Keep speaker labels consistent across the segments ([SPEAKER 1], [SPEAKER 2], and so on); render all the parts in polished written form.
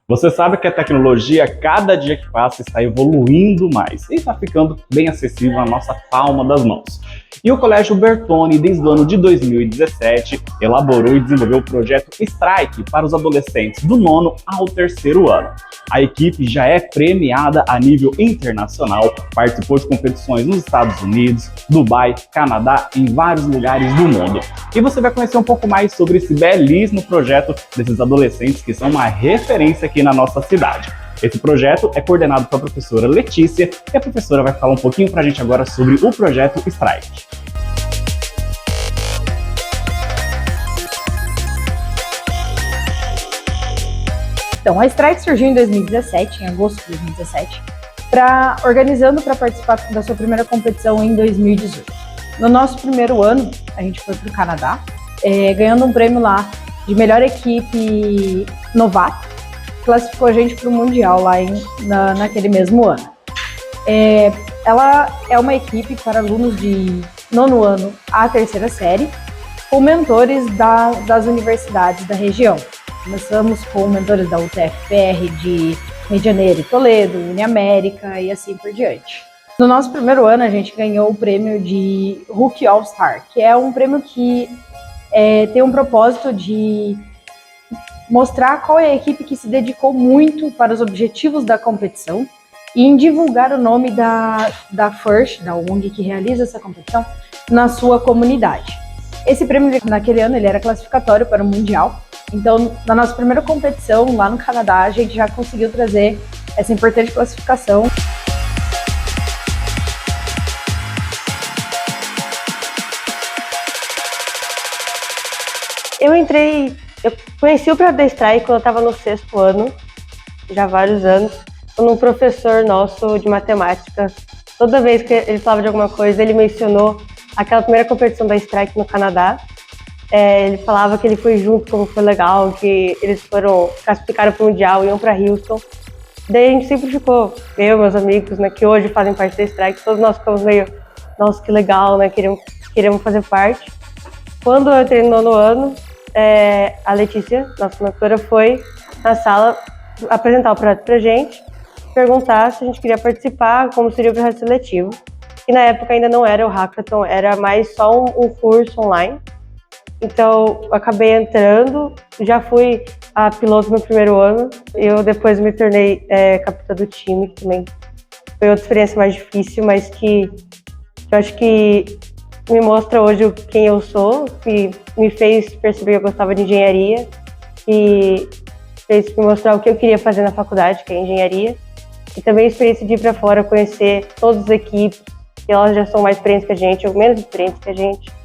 [SPEAKER 1] Você sabe que a tecnologia, cada dia que passa, está evoluindo mais e está ficando bem acessível à nossa palma das mãos. E o Colégio Bertone, desde o ano de 2017, elaborou e desenvolveu o projeto Strike para os adolescentes do 9º ao 3º ano. A equipe já é premiada a nível internacional, participou de competições nos Estados Unidos, Dubai, Canadá, em vários lugares do mundo. E você vai conhecer um pouco mais sobre esse belíssimo projeto desses adolescentes que são uma referência aqui na nossa cidade. Esse projeto é coordenado pela professora Letícia e a professora vai falar um pouquinho pra gente agora sobre o projeto Strike.
[SPEAKER 2] Então, a Strike surgiu em 2017, em agosto de 2017, organizando para participar da sua primeira competição em 2018. No nosso primeiro ano, a gente foi para o Canadá, ganhando um prêmio lá de melhor equipe novata, classificou a gente para o Mundial lá naquele mesmo ano. Ela é uma equipe para alunos de 9º ano à 3ª série, com mentores das universidades da região. Começamos com mentores da UTFPR de Rio de Janeiro e Toledo, Uniamérica e assim por diante. No nosso primeiro ano, a gente ganhou o prêmio de Rookie All-Star, que é um prêmio que tem um propósito de mostrar qual é a equipe que se dedicou muito para os objetivos da competição e em divulgar o nome da FIRST, da ONG que realiza essa competição, na sua comunidade. Esse prêmio, naquele ano, ele era classificatório para o Mundial. Então, na nossa primeira competição, lá no Canadá, a gente já conseguiu trazer essa importante classificação.
[SPEAKER 3] Eu conheci o projeto da Strike quando eu estava no 6º ano, já há vários anos, quando um professor nosso de matemática, toda vez que ele falava de alguma coisa, ele mencionou aquela primeira competição da Strike no Canadá. Ele falava que ele foi junto, como foi legal, que eles classificaram para o Mundial, iam para Houston. Daí a gente sempre ficou, eu e meus amigos, né, que hoje fazem parte da Strike, todos nós ficamos meio, nossa, que legal, né, queremos fazer parte. Quando eu entrei no 9º ano, a Letícia, nossa mentora, foi na sala apresentar o projeto pra gente, perguntar se a gente queria participar, como seria o processo seletivo. E na época ainda não era o hackathon, era mais só um curso online. Então, eu acabei entrando, já fui a piloto no primeiro ano. Eu depois me tornei capitã do time, que também foi outra experiência mais difícil, mas que eu acho que me mostra hoje quem eu sou, que me fez perceber que eu gostava de engenharia e fez me mostrar o que eu queria fazer na faculdade, que é engenharia. E também a experiência de ir para fora, conhecer todas as equipes, que elas já são mais experientes que a gente, ou menos experientes que a gente.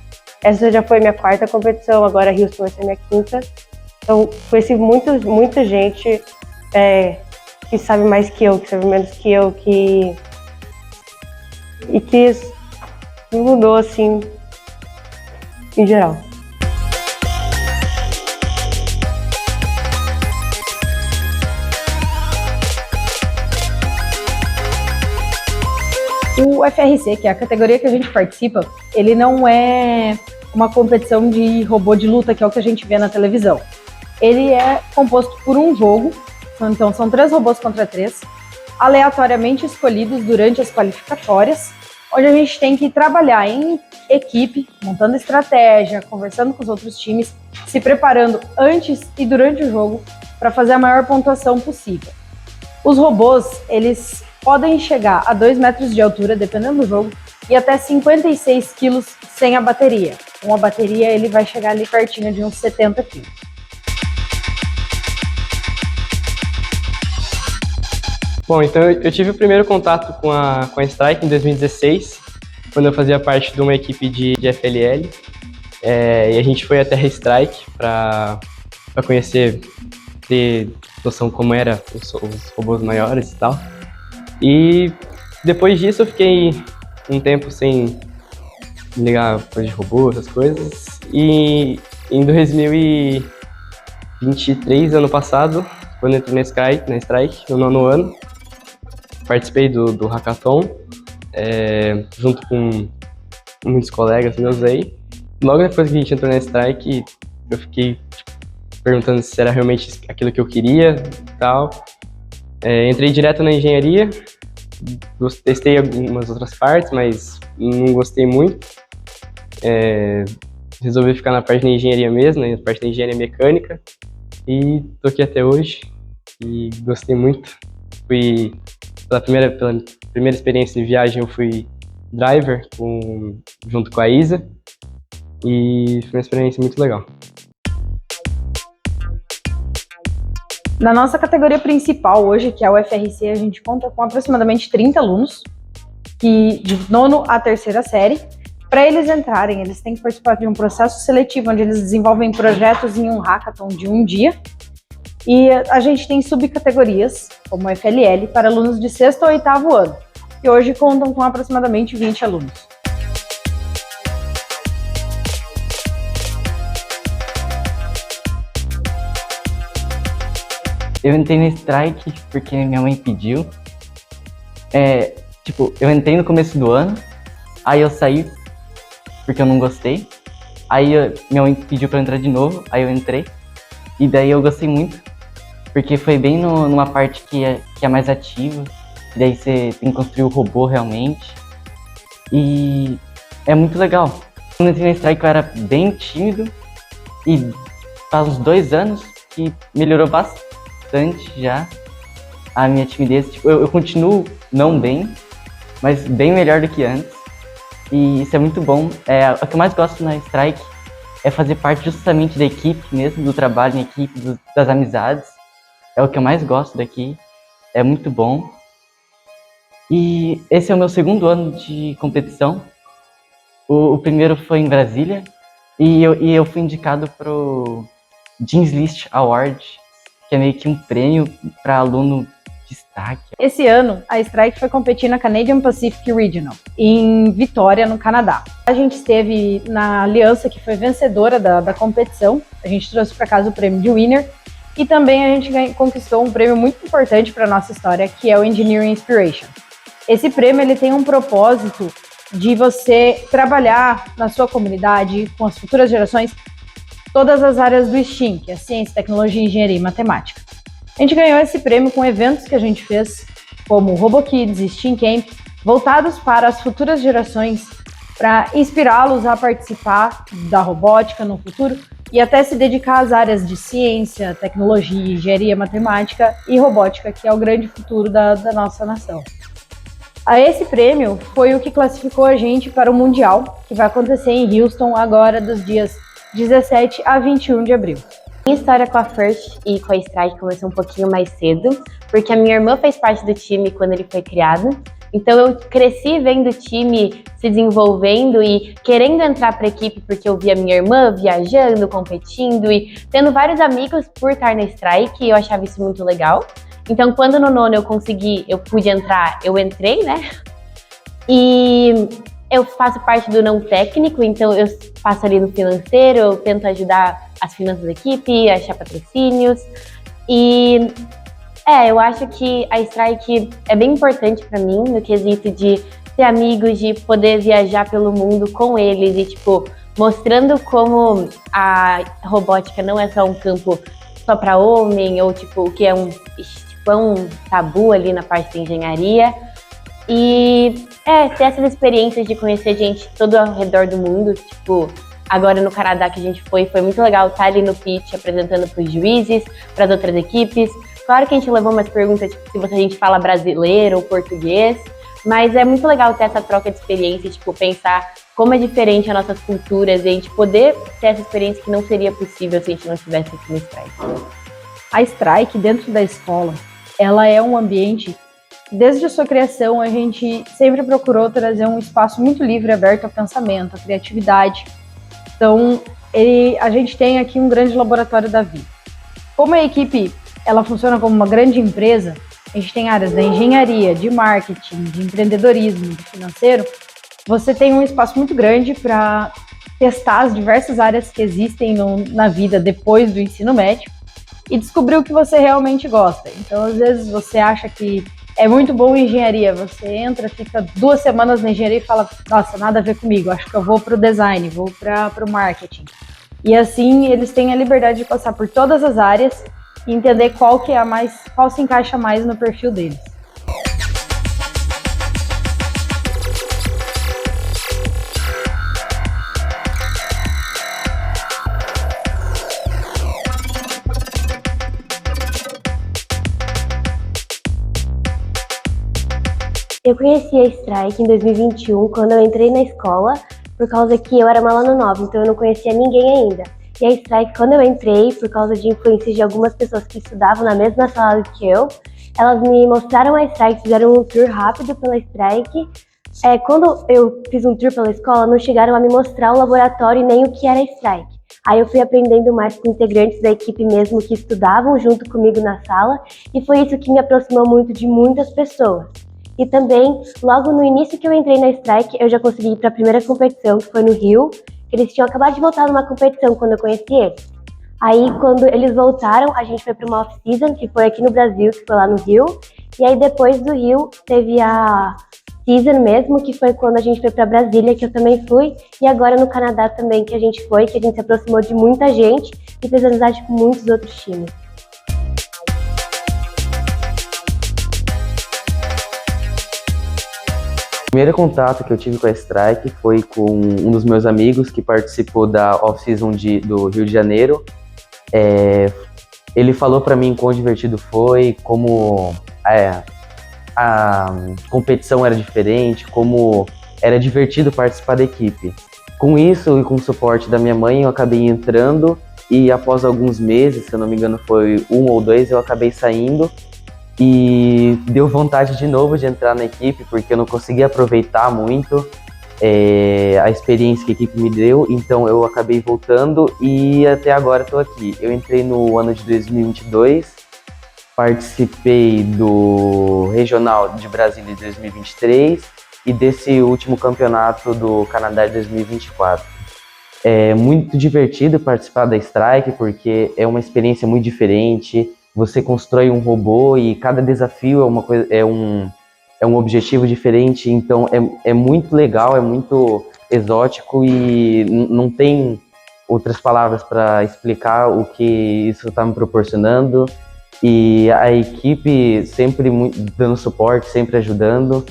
[SPEAKER 3] Essa já foi minha 4ª competição, agora a Houston vai ser minha 5ª. Então, conheci muita gente que sabe mais que eu, que sabe menos que eu, e que me mudou, assim, em geral.
[SPEAKER 2] O FRC, que é a categoria que a gente participa, ele não é uma competição de robô de luta, que é o que a gente vê na televisão. Ele é composto por um jogo, então são 3 robôs contra 3, aleatoriamente escolhidos durante as qualificatórias, onde a gente tem que trabalhar em equipe, montando estratégia, conversando com os outros times, se preparando antes e durante o jogo para fazer a maior pontuação possível. Os robôs, eles podem chegar a 2 metros de altura, dependendo do jogo, e até 56 quilos sem a bateria. Com a bateria, ele vai chegar ali pertinho de uns 70 quilos.
[SPEAKER 4] Bom, então eu tive o primeiro contato com a Strike em 2016, quando eu fazia parte de uma equipe de FLL. E a gente foi até a Strike para conhecer, ter noção como era os robôs maiores e tal. E depois disso eu fiquei um tempo sem ligar coisa de robô, essas coisas. E em 2023, ano passado, quando eu entrei na Strike, no 9º ano, participei do hackathon, junto com muitos colegas meus aí. Logo depois que a gente entrou na Strike, eu fiquei perguntando se era realmente aquilo que eu queria e tal. Entrei direto na engenharia, testei algumas outras partes, mas não gostei muito. Resolvi ficar na parte da engenharia mesmo, na parte da engenharia mecânica, e tô aqui até hoje e gostei muito. Pela primeira experiência de viagem, eu fui driver junto com a Isa, e foi uma experiência muito legal.
[SPEAKER 2] Na nossa categoria principal hoje, que é o FRC, a gente conta com aproximadamente 30 alunos, que de 9º à 3ª série. Para eles entrarem, eles têm que participar de um processo seletivo, onde eles desenvolvem projetos em um hackathon de um dia. E a gente tem subcategorias, como o FLL, para alunos de 6º ou 8º ano, que hoje contam com aproximadamente 20 alunos.
[SPEAKER 5] Eu entrei no Strike porque minha mãe pediu. Eu entrei no começo do ano, aí eu saí porque eu não gostei. Aí minha mãe pediu pra eu entrar de novo, aí eu entrei. E daí eu gostei muito, porque foi bem numa parte que é mais ativa. E daí você tem que construir o robô realmente. E é muito legal. Quando eu entrei no Strike eu era bem tímido, e faz uns 2 anos que melhorou bastante já a minha timidez. Eu continuo não bem, mas bem melhor do que antes, e isso é muito bom. O que eu mais gosto na Strike é fazer parte justamente da equipe mesmo, do trabalho em equipe, das amizades. É o que eu mais gosto daqui, é muito bom. E esse é o meu 2º ano de competição. O primeiro foi em Brasília, e eu fui indicado pro Jeans List Award, que é meio que um prêmio para aluno destaque.
[SPEAKER 2] Esse ano, a Strike foi competir na Canadian Pacific Regional, em Vitória, no Canadá. A gente esteve na aliança que foi vencedora da competição, a gente trouxe para casa o prêmio de winner, e também a gente conquistou um prêmio muito importante para a nossa história, que é o Engineering Inspiration. Esse prêmio ele tem um propósito de você trabalhar na sua comunidade, com as futuras gerações, todas as áreas do STEAM, que é ciência, tecnologia, engenharia e matemática. A gente ganhou esse prêmio com eventos que a gente fez, como o RoboKids e STEAM Camp, voltados para as futuras gerações, para inspirá-los a participar da robótica no futuro e até se dedicar às áreas de ciência, tecnologia, engenharia, matemática e robótica, que é o grande futuro da nossa nação. Esse prêmio foi o que classificou a gente para o Mundial, que vai acontecer em Houston agora dos dias 17 a 21 de abril.
[SPEAKER 6] Minha história com a First e com a Strike começou um pouquinho mais cedo, porque a minha irmã fez parte do time quando ele foi criado. Então eu cresci vendo o time se desenvolvendo e querendo entrar para a equipe, porque eu via minha irmã viajando, competindo e tendo vários amigos por estar na Strike, e eu achava isso muito legal. Então quando no 9º eu pude entrar, eu entrei, né? E eu faço parte do não técnico, então eu passo ali no financeiro, eu tento ajudar as finanças da equipe, achar patrocínios. E eu acho que a Strike é bem importante para mim no quesito de ter amigos, de poder viajar pelo mundo com eles e, mostrando como a robótica não é só um campo só para homem, ou, que é um tabu ali na parte da engenharia. E ter essas experiências de conhecer gente todo ao redor do mundo, agora no Canadá que a gente foi muito legal estar ali no pitch apresentando para os juízes, para as outras equipes. Claro que a gente levou umas perguntas, se a gente fala brasileiro ou português, mas é muito legal ter essa troca de experiência, pensar como é diferente as nossas culturas e a gente poder ter essa experiência que não seria possível se a gente não tivesse aqui no Strike.
[SPEAKER 2] A Strike, dentro da escola, ela é um ambiente. Desde a sua criação, a gente sempre procurou trazer um espaço muito livre, aberto ao pensamento, à criatividade. Então, a gente tem aqui um grande laboratório da vida. Como a equipe ela funciona como uma grande empresa, a gente tem áreas da engenharia, de marketing, de empreendedorismo, de financeiro. Você tem um espaço muito grande para testar as diversas áreas que existem na vida depois do ensino médio e descobrir o que você realmente gosta. Então, às vezes, você acha que é muito bom em engenharia, você entra, fica 2 semanas na engenharia e fala, nossa, nada a ver comigo, acho que eu vou para o design, vou para o marketing. E assim eles têm a liberdade de passar por todas as áreas e entender qual se encaixa mais no perfil deles.
[SPEAKER 3] Eu conheci a Strike em 2021, quando eu entrei na escola, por causa que eu era uma aluna nova, então eu não conhecia ninguém ainda. E a Strike, quando eu entrei, por causa de influências de algumas pessoas que estudavam na mesma sala que eu, elas me mostraram a Strike, fizeram um tour rápido pela Strike. Quando eu fiz um tour pela escola, não chegaram a me mostrar o laboratório e nem o que era a Strike. Aí eu fui aprendendo mais com integrantes da equipe mesmo que estudavam junto comigo na sala, e foi isso que me aproximou muito de muitas pessoas. E também, logo no início que eu entrei na Strike, eu já consegui ir para a primeira competição, que foi no Rio. Eles tinham acabado de voltar numa competição quando eu conheci eles. Aí, quando eles voltaram, a gente foi para uma off-season, que foi aqui no Brasil, que foi lá no Rio. E aí, depois do Rio, teve a season mesmo, que foi quando a gente foi para Brasília, que eu também fui. E agora no Canadá também, que a gente foi, que a gente se aproximou de muita gente e fez amizade com muitos outros times.
[SPEAKER 7] O primeiro contato que eu tive com a Strike foi com um dos meus amigos que participou da off-season do Rio de Janeiro. Ele falou para mim quão divertido foi, como a competição era diferente, como era divertido participar da equipe. Com isso e com o suporte da minha mãe, eu acabei entrando e após alguns meses, se eu não me engano foi 1 ou 2, eu acabei saindo. E deu vontade de novo de entrar na equipe, porque eu não conseguia aproveitar muito a experiência que a equipe me deu, então eu acabei voltando e até agora estou aqui. Eu entrei no ano de 2022, participei do Regional de Brasília de 2023 e desse último campeonato do Canadá de 2024. É muito divertido participar da Strike, porque é uma experiência muito diferente. Você constrói um robô e cada desafio é um objetivo diferente, então é muito legal, é muito exótico e não tem outras palavras para explicar o que isso está me proporcionando. E a equipe sempre dando suporte, sempre ajudando,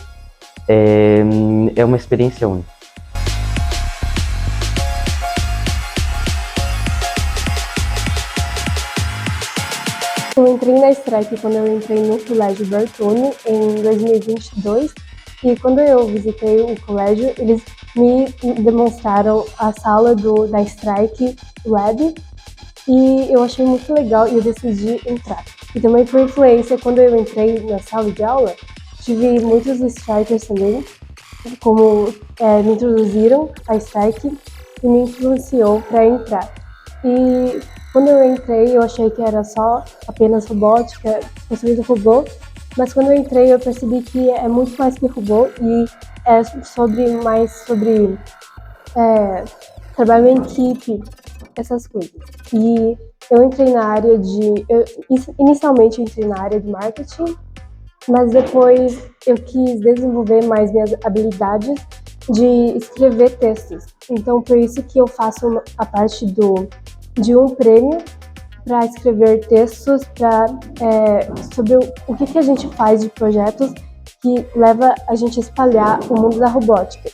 [SPEAKER 7] é uma experiência única.
[SPEAKER 3] Eu entrei na Strike quando eu entrei no Colégio Bertone em 2022 e quando eu visitei o colégio, eles me demonstraram a sala da Strike Lab e eu achei muito legal e eu decidi entrar. E também por influência, quando eu entrei na sala de aula, tive muitos Strikers também, como me introduziram a Strike e me influenciou para entrar. E quando eu entrei, eu achei que era só apenas robótica, construir um robô, mas quando eu entrei eu percebi que é muito mais que robô e é mais sobre trabalho em equipe, essas coisas. E eu entrei na área inicialmente eu entrei na área de marketing, mas depois eu quis desenvolver mais minhas habilidades de escrever textos. Então, por isso que eu faço a parte de um prêmio para escrever textos sobre o que a gente faz de projetos que leva a gente a espalhar o mundo da robótica.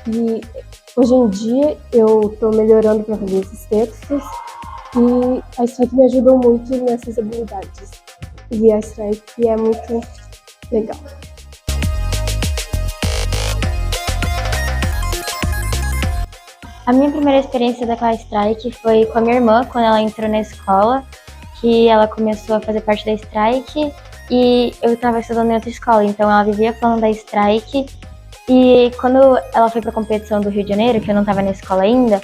[SPEAKER 3] E hoje em dia eu estou melhorando para fazer esses textos e a Strike me ajudou muito nessas habilidades. E a Strike é muito legal.
[SPEAKER 8] A minha primeira experiência com a Strike foi com a minha irmã, quando ela entrou na escola, que ela começou a fazer parte da Strike e eu estava estudando em outra escola, então ela vivia falando da Strike e quando ela foi para a competição do Rio de Janeiro, que eu não estava na escola ainda,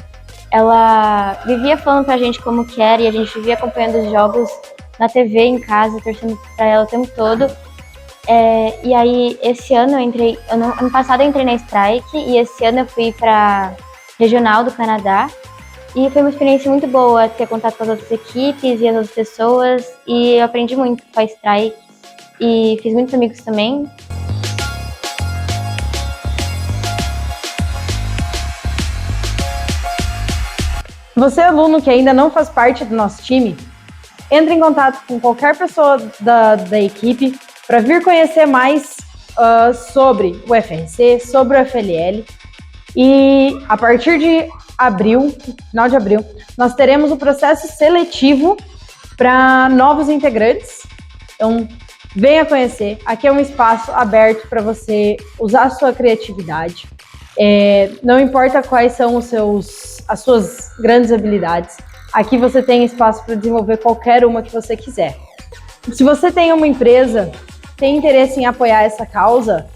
[SPEAKER 8] ela vivia falando pra gente como que era e a gente vivia acompanhando os jogos na TV em casa, torcendo pra ela o tempo todo. E aí esse ano ano passado eu entrei na Strike e esse ano eu fui para Regional do Canadá e foi uma experiência muito boa ter contato com as outras equipes e as outras pessoas e eu aprendi muito com a Strike e fiz muitos amigos também.
[SPEAKER 2] Você, aluno que ainda não faz parte do nosso time, entre em contato com qualquer pessoa da equipe para vir conhecer mais sobre o FRC, sobre o FLL. E a partir de abril, final de abril, nós teremos o processo seletivo para novos integrantes. Então, venha conhecer. Aqui é um espaço aberto para você usar a sua criatividade. Não importa quais são as suas grandes habilidades. Aqui você tem espaço para desenvolver qualquer uma que você quiser. Se você tem uma empresa, tem interesse em apoiar essa causa,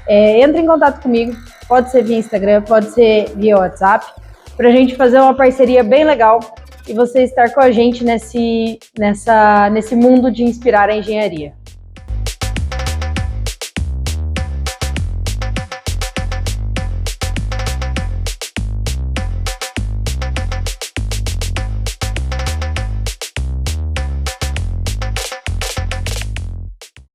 [SPEAKER 2] entre em contato comigo. Pode ser via Instagram, pode ser via WhatsApp, para a gente fazer uma parceria bem legal e você estar com a gente nesse mundo de inspirar a engenharia.